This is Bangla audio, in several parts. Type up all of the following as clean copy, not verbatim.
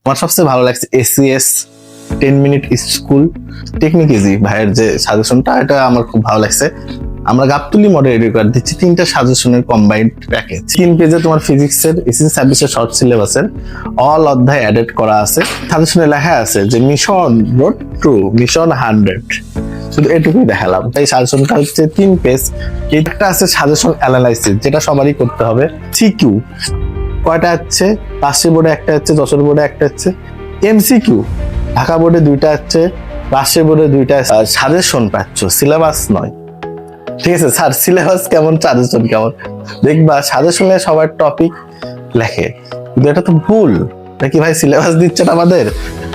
আমার সবচেয়ে ভালো লাগছে ACS 10 minute school technique easy ভাইয়ের যে সাজেশনটা, এটা আমার খুব ভালো লাগছে। আমরা গাবতলী মডেল এডুকেটর দিচ্ছি 3টা সাজেশনের কম্বাইন্ড প্যাকেজ। 3 পেজে তোমার ফিজিক্সের, এসএসসি সার্ভিসের শর্ট সিলেবাসের অল অধ্যায় অ্যাডেড করা আছে। সাজেশনে লেখা আছে যে মিশন রোড টু মিশন 100, শুধু এটুকুই দেখালাম। তাই সাজেশনটা হচ্ছে 3 পেজ। একটা আছে সাজেশন অ্যানালাইসিস, যেটা সবারই করতে হবে। সিকিউ কয়টা আছে? রাজশাহী বোর্ডে একটা আছে, যশোর বোর্ডে একটা আছে। এমসিকিউ ঢাকা বোর্ডে 2টা আছে, রাজশাহী বোর্ডে 2টা। সাজেশন পাচ্ছ, সিলেবাস নয়। ঠিক আছে স্যার, সিলেবাস কেমন, সাজেশন কেমন? দেখবা সাজেশনে সবার টপিক লেখে, কিন্তু এটা তো ভুল নাকি ভাই? সিলেবাস দিচ্ছেন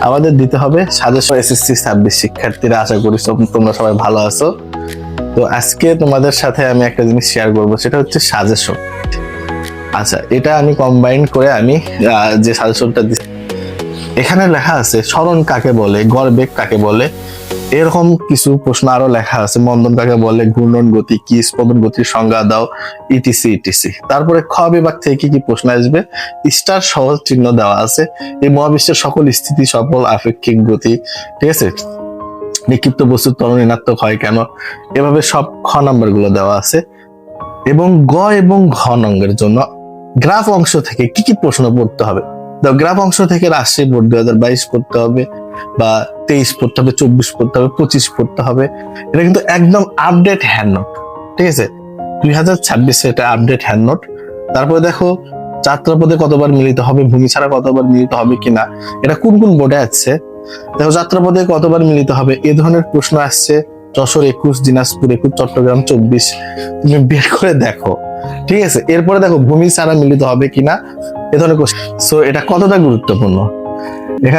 আমাদের দিতে হবে সাজেশন। এসএসসি সার্ভিস শিক্ষার্থীরা, আশা করি তোমরা সবাই ভালো আছো। তো আজকে তোমাদের সাথে আমি একটা জিনিস শেয়ার করবো, সেটা হচ্ছে সাজেশন। আচ্ছা, এটা আমি কম্বাইন করে আমি যে সাজেশনটা দিচ্ছি, এখানে লেখা আছে স্মরণ কাকে বলে, গড়বেগ কাকে বলে, এরকম কিছু প্রশ্ন আরো লেখা আছে। মন্দন কাকে বলে, ঘূর্ণন গতি কি, স্পন্দন গতির সংজ্ঞা দাও, ইটিসি ইটিসি। তারপরে খ বিভাগ থেকে কি কি প্রশ্ন আসবে, স্টার সহজ চিহ্ন দেওয়া আছে। এই মহাবিশ্বের সকল স্থিতি সফল আপেক্ষিক গতি, ঠিক আছে, নিক্ষিপ্ত বস্তুর ত্বরণ ঋণাত্মক হয় কেন, এভাবে সব খ নাম্বার গুলো দেওয়া আছে। এবং গ এবং ঘ নম্বরের জন্য গ্রাফ অংশ থেকে কি কি প্রশ্ন পড়তে হবে। গ্রাফ অংশ থেকে রাজশাহী বোর্ড 2022 পড়তে হবে, বা 23 পড়তে হবে, 24 পড়তে হবে, 25 পড়তে হবে। এটা কিন্তু একদম আপডেট হ্যান্ড নোট, ঠিক আছে, 2026 এটা আপডেট হ্যান্ড নোট। তারপরে দেখো যাত্রাপথে কতবার মিলিত হবে, ভূমি ছাড়া কতবার মিলিত হবে কিনা, এটা কোন কোন বোর্ডে আছে। দেখো যাত্রাপথে কতবার মিলিত হবে, এ ধরনের প্রশ্ন আসছে। যশোর 21, দিনাজপুর 21, চট্টগ্রাম 24, তুমি বের করে দেখো, ঠিক আছে। এরপরে দেখো ভূমি ছাড়া মিলিত হবে কিনা, এ ধরনের কোশ্চেন। সো এটা কতটা গুরুত্বপূর্ণ। এখানে